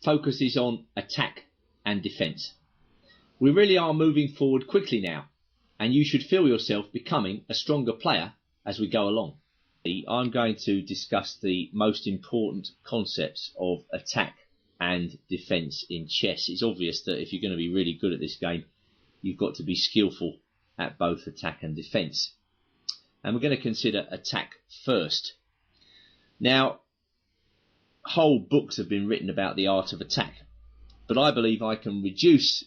focuses on attack and defence. We really are moving forward quickly now, and you should feel yourself becoming a stronger player as we go along. I'm going to discuss the most important concepts of attack and defence in chess. It's obvious that if you're going to be really good at this game, you've got to be skillful at both attack and defence. And we're going to consider attack first. Now, whole books have been written about the art of attack, but I believe I can reduce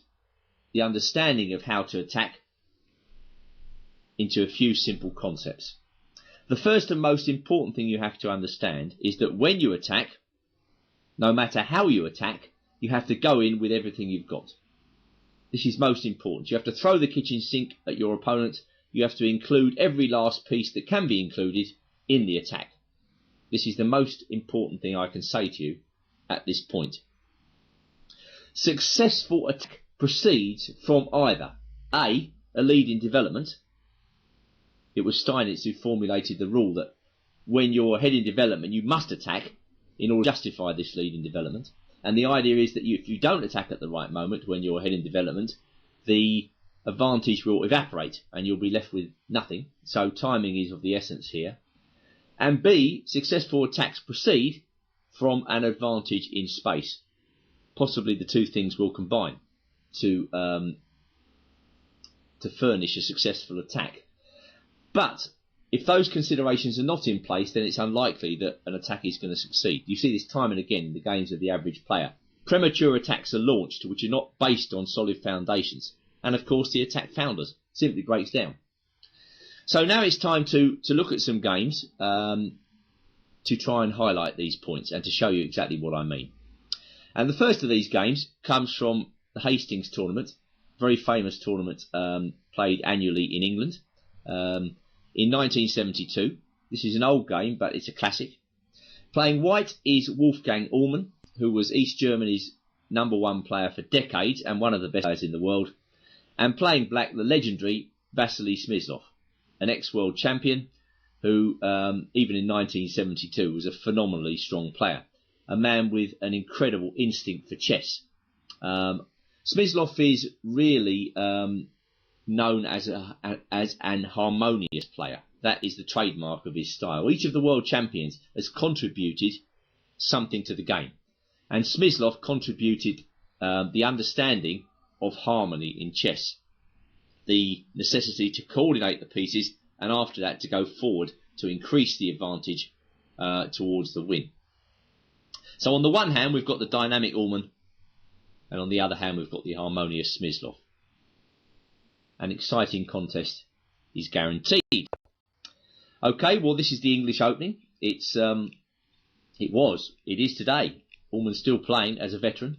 the understanding of how to attack into a few simple concepts. The first and most important thing you have to understand is that when you attack, no matter how you attack, you have to go in with everything you've got. This is most important. You have to throw the kitchen sink at your opponent. You have to include every last piece that can be included in the attack. This is the most important thing I can say to you at this point. Successful attack proceeds from either A lead in development. It was Steinitz who formulated the rule that when you're ahead in development, you must attack in order to justify this lead in development. And the idea is that if you don't attack at the right moment when you're ahead in development, the advantage will evaporate and you'll be left with nothing. So timing is of the essence here. And B, successful attacks proceed from an advantage in space. Possibly the two things will combine to furnish a successful attack. But if those considerations are not in place, then it's unlikely that an attack is going to succeed. You see this time and again in the games of the average player. Premature attacks are launched which are not based on solid foundations. And of course the attack founders simply breaks down. So now it's time to look at some games to try and highlight these points and to show you exactly what I mean. And the first of these games comes from the Hastings tournament, very famous tournament played annually in England. In 1972, this is an old game, but it's a classic. Playing white is Wolfgang Uhlmann, who was East Germany's #1 player for decades and one of the best players in the world. And playing black, the legendary Vasily Smyslov, an ex-world champion who, even in 1972, was a phenomenally strong player. A man with an incredible instinct for chess. Smyslov is really known as an harmonious player. That is the trademark of his style. Each of the world champions has contributed something to the game. And Smyslov contributed the understanding of harmony in chess. The necessity to coordinate the pieces and after that to go forward to increase the advantage towards the win. So on the one hand we've got the dynamic Uhlmann and on the other hand we've got the harmonious Smyslov. An exciting contest is guaranteed. Okay, well this is the English opening. It is today. Uhlmann's still playing as a veteran.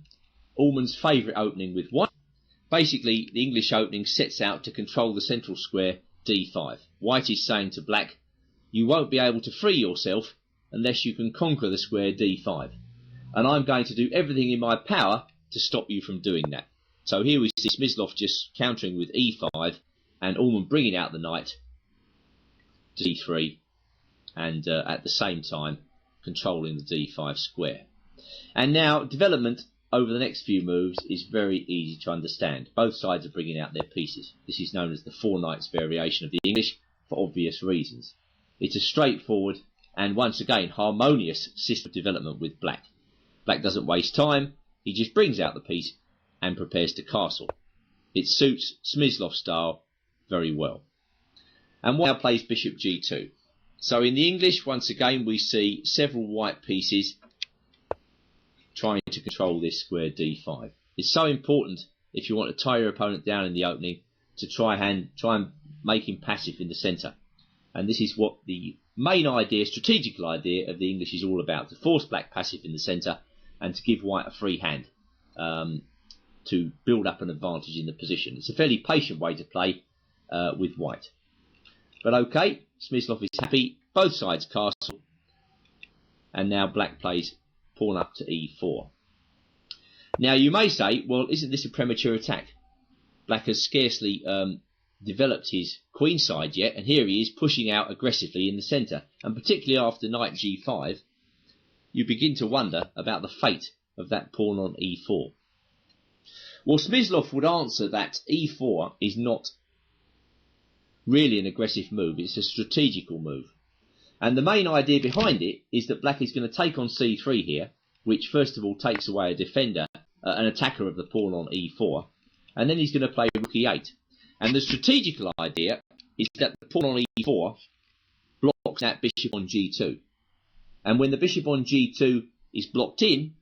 Uhlmann's favourite opening with white. Basically, the English opening sets out to control the central square d5. White is saying to black, you won't be able to free yourself unless you can conquer the square d5. And I'm going to do everything in my power to stop you from doing that. So here we see Smyslov just countering with e5 and Uhlmann bringing out the knight to d3 and at the same time controlling the d5 square. And now development over the next few moves is very easy to understand. Both sides are bringing out their pieces. This is known as the four knights variation of the English for obvious reasons. It's a straightforward and once again harmonious system of development with black. Black doesn't waste time, he just brings out the piece and prepares to castle. It suits Smyslov's style very well. And white now plays bishop g2. So in the English, once again, we see several white pieces trying to control this square d5. It's so important if you want to tie your opponent down in the opening to try and make him passive in the centre. And this is what the main idea, strategical idea of the English is all about, to force black passive in the centre and to give white a free hand to build up an advantage in the position. It's a fairly patient way to play with white. But okay, Smyslov is happy, both sides castle, and now black plays pawn up to e4. Now you may say, well, isn't this a premature attack? Black has scarcely developed his queen side yet, and here he is pushing out aggressively in the centre. And particularly after knight g5, you begin to wonder about the fate of that pawn on e4. Well, Smyslov would answer that e4 is not really an aggressive move, it's a strategical move. And the main idea behind it is that black is going to take on c3 here, which first of all takes away a defender, an attacker of the pawn on e4, and then he's going to play rook e8. And the strategical idea is that the pawn on e4 blocks that bishop on g2. And when the bishop on g2 is blocked in,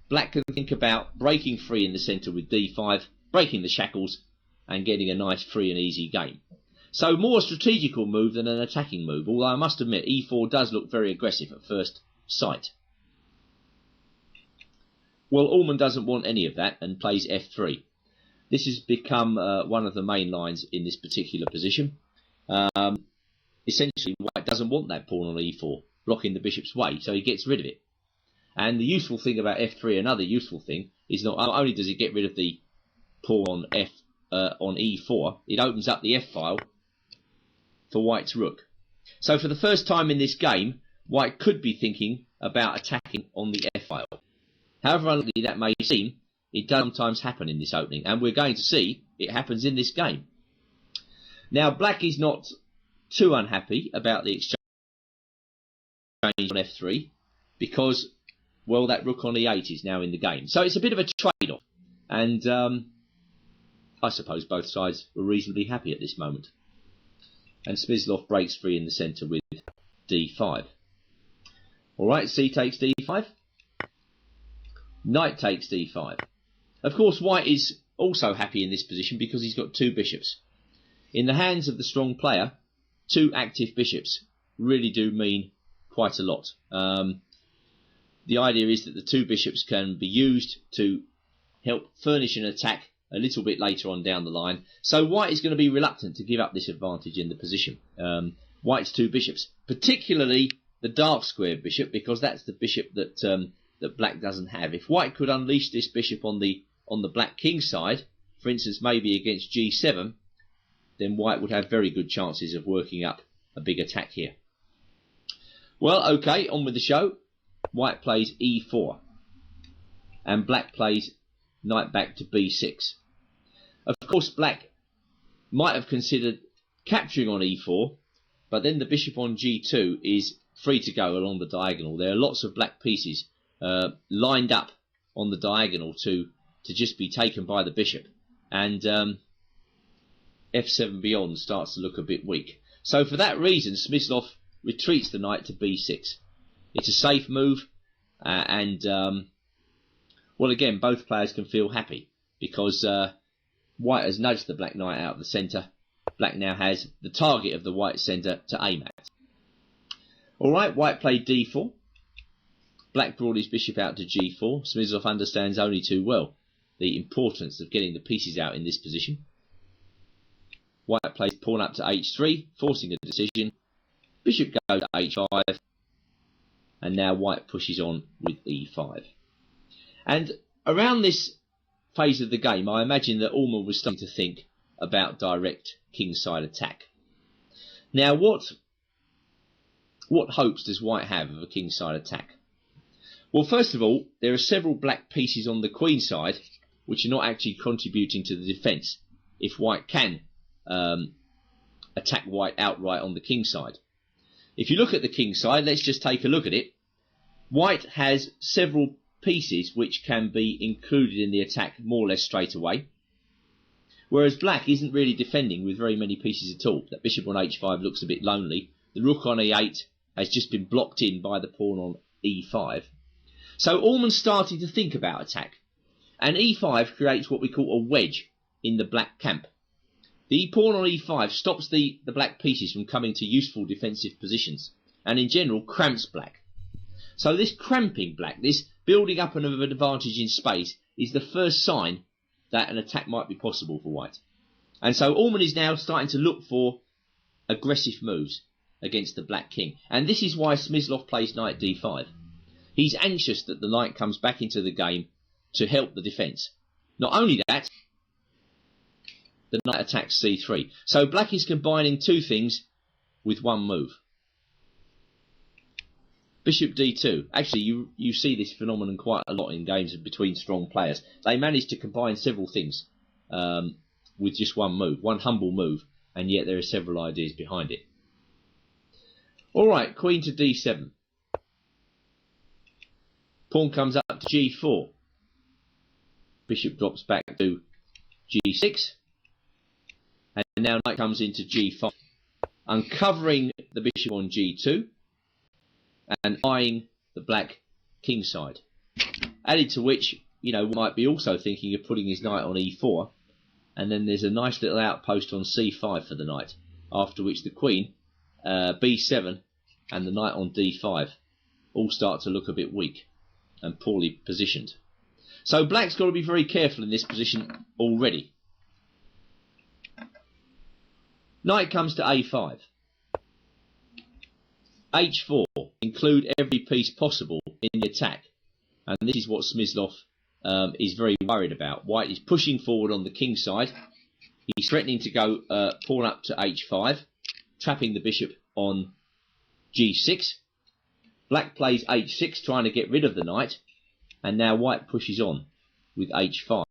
black can think about breaking free in the centre with d5, breaking the shackles, and getting a nice free and easy game. So more a strategical move than an attacking move, although I must admit e4 does look very aggressive at first sight. Well, Uhlmann doesn't want any of that and plays f3. This has become one of the main lines in this particular position. Essentially, white doesn't want that pawn on e4, blocking the bishop's way, so he gets rid of it. And the useful thing about f3, another useful thing, is not only does it get rid of the pawn on e4, it opens up the f-file for white's rook. So for the first time in this game, white could be thinking about attacking on the f-file. However unlikely that may seem, it does sometimes happen in this opening, and we're going to see it happens in this game. Now, black is not too unhappy about the exchange on f3, because, well, that rook on e8 is now in the game. So it's a bit of a trade-off, and I suppose both sides were reasonably happy at this moment. And Smyslov breaks free in the centre with d5. Alright, c takes d5. Knight takes d5. Of course, white is also happy in this position because he's got two bishops. In the hands of the strong player, two active bishops really do mean quite a lot. The idea is that the two bishops can be used to help furnish an attack a little bit later on down the line. So white is going to be reluctant to give up this advantage in the position. White's two bishops, particularly the dark square bishop, because that's the bishop that that black doesn't have. If white could unleash this bishop on the black king side, for instance maybe against g7, then white would have very good chances of working up a big attack here. Well, okay, on with the show. White plays e4 and black plays knight back to b6. Of course, black might have considered capturing on e4, but then the bishop on g2 is free to go along the diagonal. There are lots of black pieces lined up on the diagonal to just be taken by the bishop, and f7 beyond starts to look a bit weak. So for that reason, Smyslov retreats the knight to b6. It's a safe move, and well, again, both players can feel happy because white has nudged the black knight out of the centre. Black now has the target of the white centre to aim at. Alright, white played d4. Black brought his bishop out to g4. Smyslov understands only too well the importance of getting the pieces out in this position. White plays pawn up to h3, forcing a decision. Bishop goes to h5. And now white pushes on with e5. And around this phase of the game, I imagine that Uhlmann was starting to think about direct kingside attack. Now, what hopes does white have of a kingside attack? Well, first of all, there are several black pieces on the queen side which are not actually contributing to the defence if white can attack white outright on the king side. If you look at the king side, let's just take a look at it. White has several pieces which can be included in the attack more or less straight away, whereas black isn't really defending with very many pieces at all. That bishop on h5 looks a bit lonely. The rook on e8 has just been blocked in by the pawn on e5. So Uhlmann's starting to think about attack, and e5 creates what we call a wedge in the black camp. The pawn on e5 stops the black pieces from coming to useful defensive positions, and in general cramps black. So this cramping black, this building up of an advantage in space, is the first sign that an attack might be possible for white. And so Uhlmann is now starting to look for aggressive moves against the black king. And this is why Smyslov plays knight d5. He's anxious that the knight comes back into the game to help the defence. Not only that, the knight attacks c3. So black is combining two things with one move. Bishop d2. Actually, you see this phenomenon quite a lot in games between strong players. They manage to combine several things with just one move, one humble move, and yet there are several ideas behind it. All right, queen to d7. Pawn comes up to g4. Bishop drops back to g6. And now knight comes into g5, uncovering the bishop on g2 and eyeing the black kingside. Added to which, one might be also thinking of putting his knight on e4, and then there's a nice little outpost on c5 for the knight, after which the queen, b7, and the knight on d5 all start to look a bit weak and poorly positioned. So black's got to be very careful in this position already. Knight comes to a5. h4. Include every piece possible in the attack. And this is what Smyslov is very worried about. White is pushing forward on the king side. He's threatening to go pawn up to h5, trapping the bishop on g6. Black plays h6, trying to get rid of the knight. And now white pushes on with h5.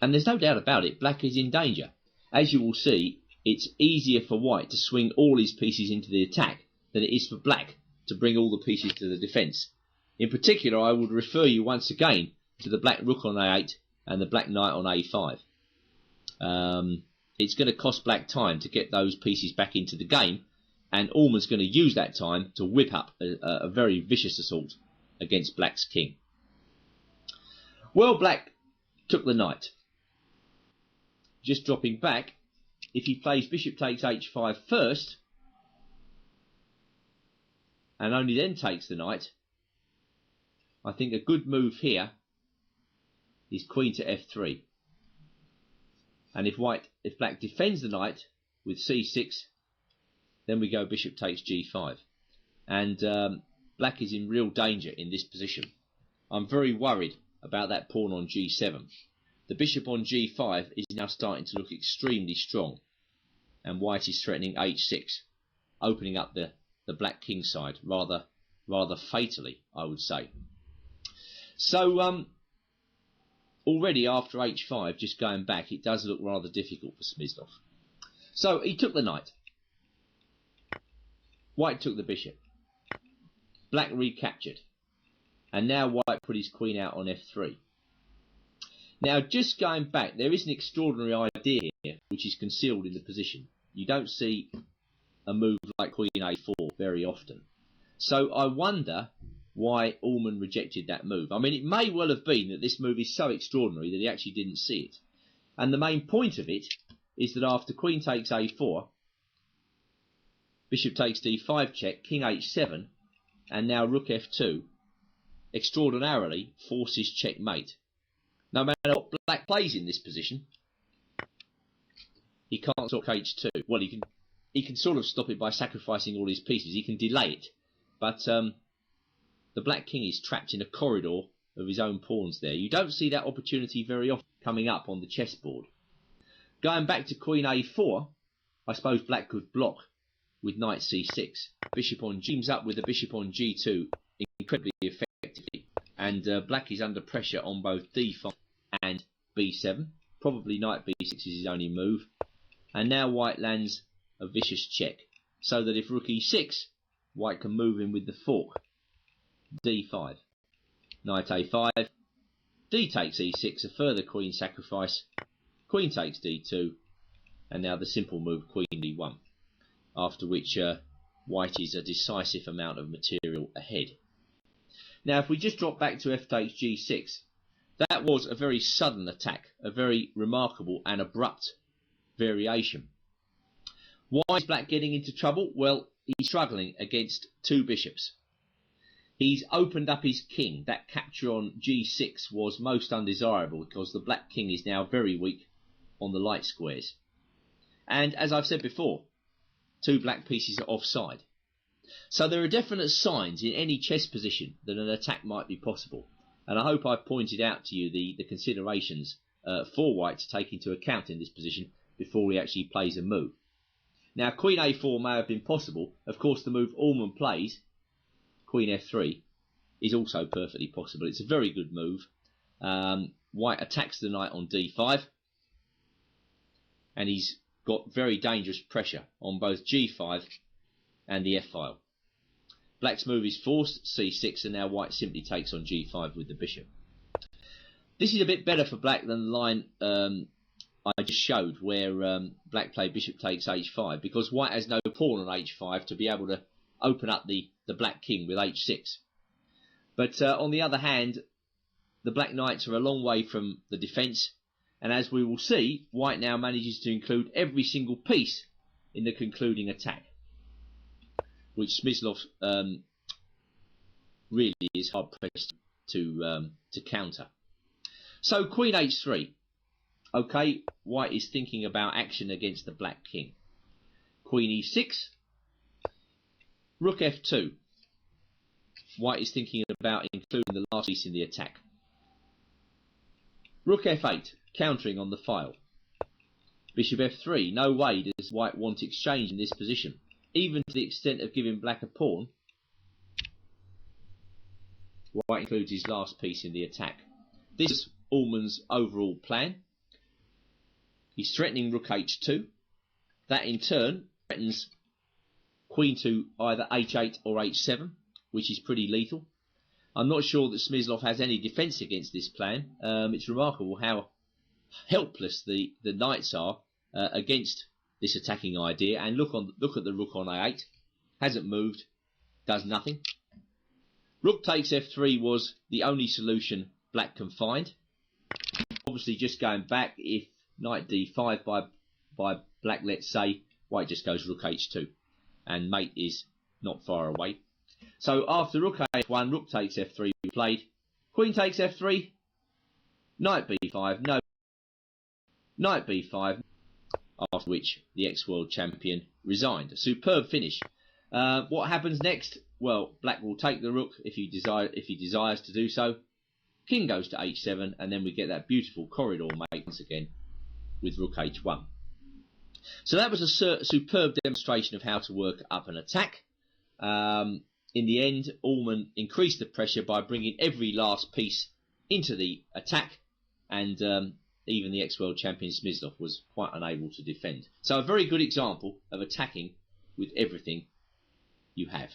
And there's no doubt about it, black is in danger. As you will see, it's easier for white to swing all his pieces into the attack than it is for black to bring all the pieces to the defence. In particular, I would refer you once again to the black rook on a8 and the black knight on a5. It's going to cost black time to get those pieces back into the game, and Uhlmann's going to use that time to whip up a very vicious assault against black's king. Well, black took the knight. Just dropping back, if he plays bishop takes h5 first, and only then takes the knight, I think a good move here is queen to f3. And if black defends the knight with c6, then we go bishop takes g5. And black is in real danger in this position. I'm very worried about that pawn on g7. The bishop on g5 is now starting to look extremely strong, and white is threatening h6, opening up the black king side rather fatally, I would say. So already after h5, just going back, it does look rather difficult for Smyslov. So he took the knight. White took the bishop. Black recaptured. And now white put his queen out on f3. Now, just going back, there is an extraordinary idea here which is concealed in the position. You don't see a move like queen a4 very often. So I wonder why Uhlmann rejected that move. I mean, it may well have been that this move is so extraordinary that he actually didn't see it. And the main point of it is that after queen takes a4, bishop takes d5 check, king h7, and now rook f2, extraordinarily forces checkmate. No matter what black plays in this position, he can't stop h2. Well, he can sort of stop it by sacrificing all his pieces. He can delay it, but the black king is trapped in a corridor of his own pawns there. You don't see that opportunity very often coming up on the chessboard. Going back to queen a4, I suppose black could block with knight c6. Bishop on g, teams up with the bishop on g2 incredibly effectively, and black is under pressure on both d5 and b7. Probably knight b6 is his only move. And now white lands a vicious check, so that if rook e6, white can move in with the fork. d5, knight a5, d takes e6, a further queen sacrifice, queen takes d2, and now the simple move queen d1, after which white is a decisive amount of material ahead. Now if we just drop back to f takes g6, that was a very sudden attack, a very remarkable and abrupt variation. Why is black getting into trouble? Well, he's struggling against two bishops. He's opened up his king. That capture on g6 was most undesirable because the black king is now very weak on the light squares. And as I've said before, two black pieces are offside. So there are definite signs in any chess position that an attack might be possible. And I hope I've pointed out to you the considerations for white to take into account in this position before he actually plays a move. Now, queen a4 may have been possible. Of course, the move Uhlmann plays, queen f3, is also perfectly possible. It's a very good move. White attacks the knight on d5, and he's got very dangerous pressure on both g5 and the f-file. Black's move is forced, c6, and now white simply takes on g5 with the bishop. This is a bit better for black than the line I just showed, where black played bishop takes h5, because white has no pawn on h5 to be able to open up the black king with h6. But on the other hand, the black knights are a long way from the defence, and as we will see, white now manages to include every single piece in the concluding attack, which Smyslov really is hard pressed to counter. So queen h3. Okay, white is thinking about action against the black king. Queen e6. Rook f2. White is thinking about including the last piece in the attack. Rook f8, countering on the file. Bishop f3. No way does white want exchange in this position, even to the extent of giving black a pawn. White includes his last piece in the attack. This is Uhlmann's overall plan. He's threatening rook h2. That in turn threatens queen to either h8 or h7, which is pretty lethal. I'm not sure that Smyslov has any defence against this plan. It's remarkable how helpless the knights are against this attacking idea. And look at the rook on a8. Hasn't moved, does nothing. Rook takes f3 was the only solution black can find. Obviously, just going back, if knight d5 by black, let's say, white just goes rook h2, and mate is not far away. So after rook h1, rook takes f3 played, queen takes f3, knight b5, no, knight b5, after which the ex-world champion resigned. A superb finish. What happens next? Well, black will take the rook if he desires to do so. King goes to h7, and then we get that beautiful corridor mate once again with rook h1. So that was a superb demonstration of how to work up an attack. In the end, Uhlmann increased the pressure by bringing every last piece into the attack, and even the ex-world champion Smyslov was quite unable to defend. So a very good example of attacking with everything you have.